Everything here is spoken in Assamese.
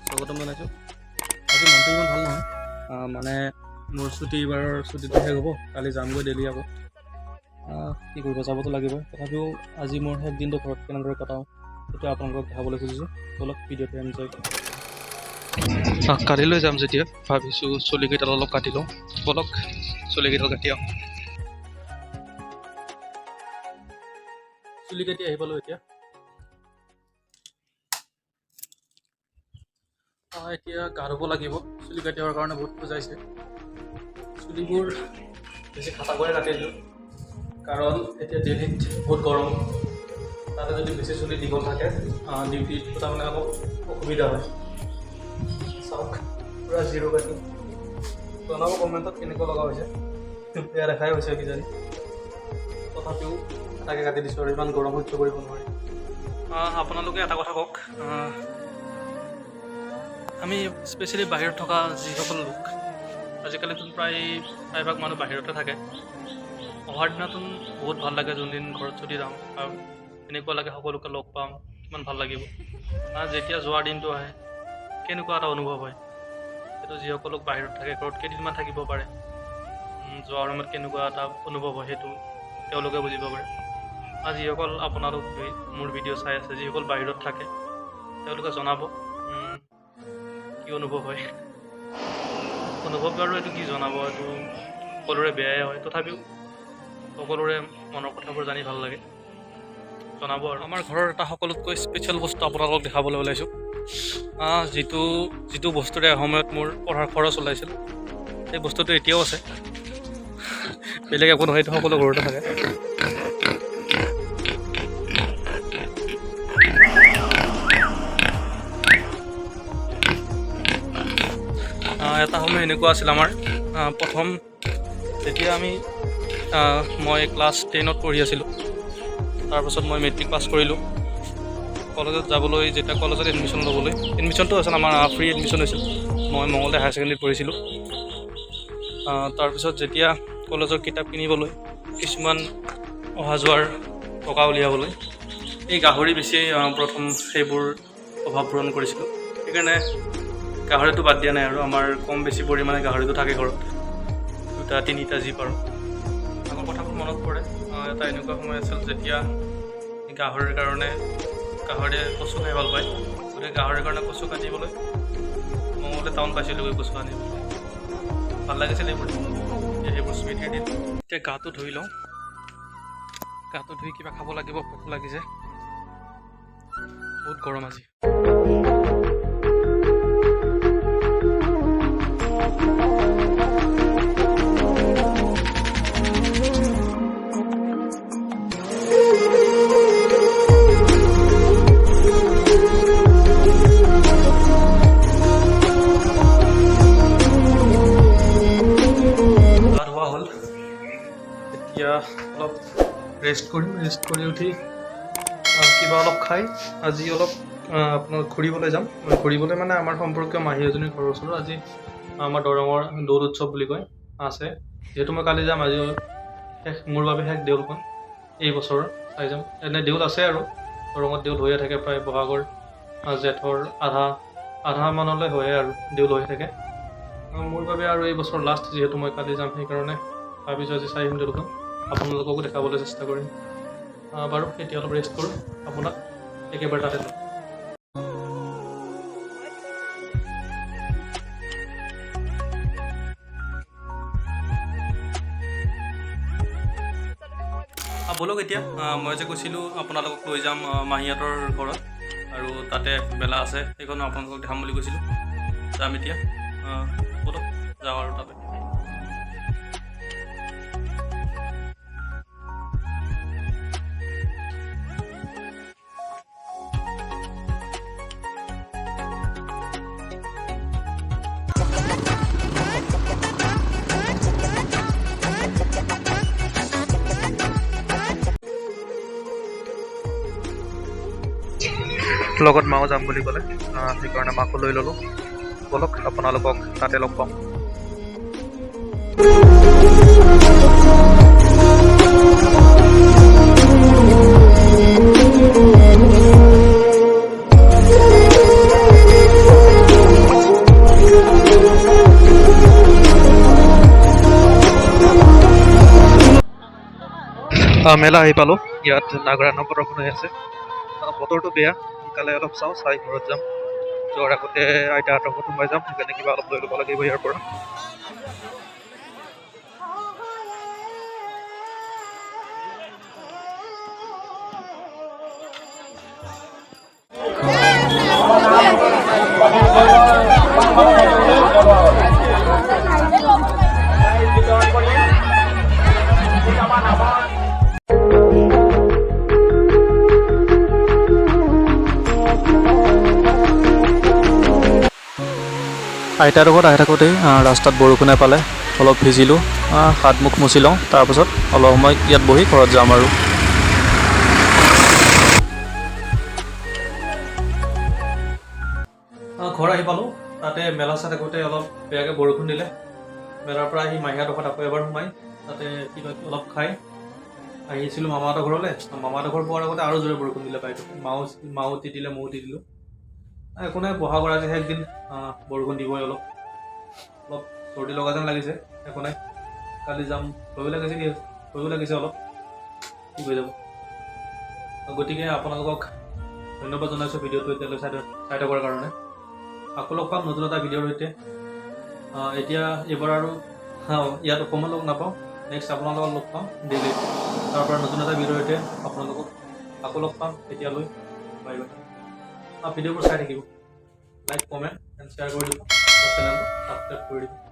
স্বাগতম জনাইছোঁ। আজি মনটো ইমান ভাল নহয়, মানে মোৰ এইবাৰৰ ছুটীটো শেষ হ'ব, কালি যামগৈ দেলহি আকৌ। কি কৰিব, যাবতো লাগিবই। তথাপিও আজি মোৰ শেষ দিনটো ঘৰত কেনেদৰে কটাওঁ সেইটো আপোনালোকক দেখাবলৈ খুজিছোঁ। অলপ ভিডিঅ'টো এনজয় কৰক। কালিলৈ যাম যেতিয়া ভাবিছোঁ চুলিকেইডাল অলপ কাটি লওঁ। বলক চুলিকেইডাল কাটি আহোঁ। চুলি কাটি আহি পালোঁ এতিয়া। এতিয়া গা ধুব লাগিব। চুলি কাটিবৰ কাৰণে বহুত খোজাইছে। চুলিবোৰ বেছি খাটাকৈ কাটিলোঁ, কাৰণ এতিয়া দিল্লীত বহুত গৰম। তাতে যদি বেছি চুলি দীঘল থাকে ডিউটিত তাৰমানে অলপ অসুবিধা হয়। চাওক, পূৰা জিৰ' কাটি। জনাব কমেণ্টত কেনেকুৱা লগা হৈছে। বেয়া দেখাই হৈছে কিজানি, তথাপিও তাকে কাটি দিছোঁ আৰু ইমান গৰম সহ্য কৰিব নোৱাৰি। আপোনালোকে এটা কথা কওক, আমি স্পেচিয়েলি বাহিৰত থকা যিসকল লোক, আজিকালিতো প্ৰায়ভাগ মানুহ বাহিৰতে থাকে। অহাৰ দিনাতো বহুত ভাল লাগে, যোনদিন ঘৰত যদি যাওঁ আৰু এনেকুৱা লাগে সকলোকে লগ পাম, কিমান ভাল লাগিব। যেতিয়া যোৱাৰ দিনটো আহে কেনেকুৱা এটা অনুভৱ হয়, সেইটো যিসকল লোক বাহিৰত থাকে, ঘৰত কেইদিনমান থাকিব পাৰে, যোৱাৰ সময়ত কেনেকুৱা এটা অনুভৱ হয় সেইটো তেওঁলোকে বুজিব পাৰে। যিসকল আপোনালোক মোৰ ভিডিঅ' চাই আছে, যিসকল বাহিৰত থাকে, তেওঁলোকে জনাব কি অনুভৱ হয়। অনুভৱ বাৰু এইটো কি জনাব, এইটো সকলোৰে বেয়াই হয়, তথাপিও সকলোৰে মনৰ কথাবোৰ জানি ভাল লাগে, জনাব। আৰু আমাৰ ঘৰৰ এটা সকলোতকৈ স্পেচিয়েল বস্তু আপোনালোকক দেখাবলৈ ওলাইছোঁ। যিটো বস্তুৰে এসময়ত মোৰ পঢ়াৰ খৰচ ওলাইছিল, সেই বস্তুটো এতিয়াও আছে। বেলেগ একো নহয়, এইটো সকলো ঘৰতে থাকে। এটা সময় এনেকুৱা আছিল আমাৰ, প্ৰথম যেতিয়া মই ক্লাছ 10ত পঢ়ি আছিলোঁ, তাৰপাছত মই মেট্ৰিক পাছ কৰিলোঁ। কলেজত যাবলৈ যেতিয়া কলেজত এডমিশ্যন ল'বলৈ, এডমিশ্যনটো আছিল আমাৰ ফ্ৰী এডমিশ্যন হৈছিল। মই মঙলদৈ হায়াৰ ছেকেণ্ডেৰীত পঢ়িছিলোঁ। তাৰপিছত যেতিয়া কলেজৰ কিতাপ কিনিবলৈ, কিছুমান অহা যোৱাৰ টকা উলিয়াবলৈ এই গাহৰি বেছিয়ে প্ৰথম সেইবোৰ অভাৱ পূৰণ কৰিছিলোঁ। সেইকাৰণে গাহৰিটো বাদ দিয়া নাই আৰু আমাৰ কম বেছি পৰিমাণে গাহৰিটো থাকে ঘৰত, 2টা 3টা যি পাৰোঁ। আগৰ কথাবোৰ মনত পৰে। এটা এনেকুৱা সময় আছিল যেতিয়া গাহৰিয়ে কচু খাই ভাল পায়, গতিকে গাহৰিৰ কাৰণে কচু কাটিবলৈ মঙলদৈ টাউন পাইছিলোঁগৈ কচু আনিবলৈ। ভাল লাগিছিল এইবোৰ স্মৃতিৰ দিন। এতিয়া গাটো ধুই লওঁ, গাটো ধুই কিবা খাব লাগিব, ভোক লাগিছে, বহুত গৰম আজি। এতিয়া অলপ ৰেষ্ট কৰিম, ৰেষ্ট কৰি উঠি কিবা অলপ খাই আজি অলপ আপোনাৰ ঘূৰিবলৈ যাম। ঘূৰিবলৈ মানে আমাৰ সম্পৰ্কীয় মাহী এজনীৰ ঘৰৰ ওচৰত আজি আমাৰ দৰঙৰ দৌল উৎসৱ বুলি কয় আছে। যিহেতু মই কালি যাম, আজি মোৰ বাবে শেষ দেউলখন এই বছৰৰ চাই যাম। এনে দেউল আছে আৰু দৰঙত দেউল হৈয়ে থাকে, প্ৰায় বহাগৰ জেঠৰ আধা মানলৈ হয়ে আৰু দেউল হৈ থাকে। মোৰ বাবে আৰু এই বছৰ লাষ্ট, যিহেতু মই কালি যাম, সেইকাৰণে ভাবিছোঁ আজি চাই আহিম দেউলখন, আপোনালোককো দেখাবলৈ চেষ্টা কৰিম। বাৰু এতিয়া অলপ ৰেষ্ট কৰোঁ, আপোনাক একেবাৰে তাতে লওঁ। ব'লক এতিয়া মই যে কৈছিলোঁ আপোনালোকক লৈ যাম মাহীহঁতৰ ঘৰত, আৰু তাতে মেলা আছে, সেইখনো আপোনালোকক দেখাম বুলি কৈছিলোঁ। যাম এতিয়া, ব'লক যাওঁ আৰু তাতে। লগত মাও যাম বুলি ক'লে, সেইকাৰণে মাকো লৈ ল'লোঁ। ব'লক আপোনালোকক তাতে লগ পাম। মেলা আহি পালোঁ। ইয়াত নাগৰায়ণৰ প্ৰদৰ্শন হৈ আছে। বতৰটো বেয়া, সোনকালে অলপ চাই ঘৰত যাম। যোৱাৰ আগতে আইতাহঁতৰ ঘৰত সোমাই যাম, সেইকাৰণে কিবা অলপ লৈ ল'ব লাগিব ইয়াৰ পৰা। আইতাৰ লগত আহি থাকোঁতেই ৰাস্তাত বৰষুণে পালে, অলপ ভিজিলোঁ, হাত মুখ মুচি লওঁ, তাৰপাছত অলপ সময় ইয়াত বহি ঘৰত যাম আৰু। ঘৰ আহি পালোঁ। তাতে মেলা চাই থাকোঁতে অলপ বেয়াকৈ বৰষুণ দিলে। মেলাৰ পৰা আহি মাহীহঁতৰ আকৌ এবাৰ সোমাই তাতে কিবা অলপ খাই আহিছিলোঁ মামাহঁতৰ ঘৰলৈ। মামাহঁতৰ ঘৰ পোৱাৰ আগতে আৰু জোৰে বৰষুণ দিলে বাইদেউ। মাও তিতিলে, ময়ো তিতিলোঁ। একো নাই, বহাগৰ আজিহে একদিন বৰষুণ দিবই অলপ চৰ্দি লগা যেন লাগিছে। একো নাই, কালি যাম। ভয়ো লাগিছে অলপ, ঠিক হৈ যাব। গতিকে আপোনালোকক ধন্যবাদ জনাইছোঁ ভিডিঅ'টো এতিয়ালৈ চাই থকাৰ কাৰণে। আকৌ লগ পাম নতুন এটা ভিডিঅ'ৰ সৈতে। এতিয়া এইবাৰ আৰু ইয়াত অকণমান লগ নাপাওঁ, নেক্সট আপোনালোকক লগ পাম ডেইলি। তাৰপৰা নতুন এটা ভিডিঅ'ৰ সৈতে আপোনালোকক আকৌ লগ পাম। এতিয়ালৈ বাই বাই। ভিডিঅ'বোৰ চাই থাকিব, লাইক, কমেণ্ট এণ্ড শ্বেয়াৰ কৰি দিব, চেনেলটো ছাবস্ক্ৰাইব কৰি দিব।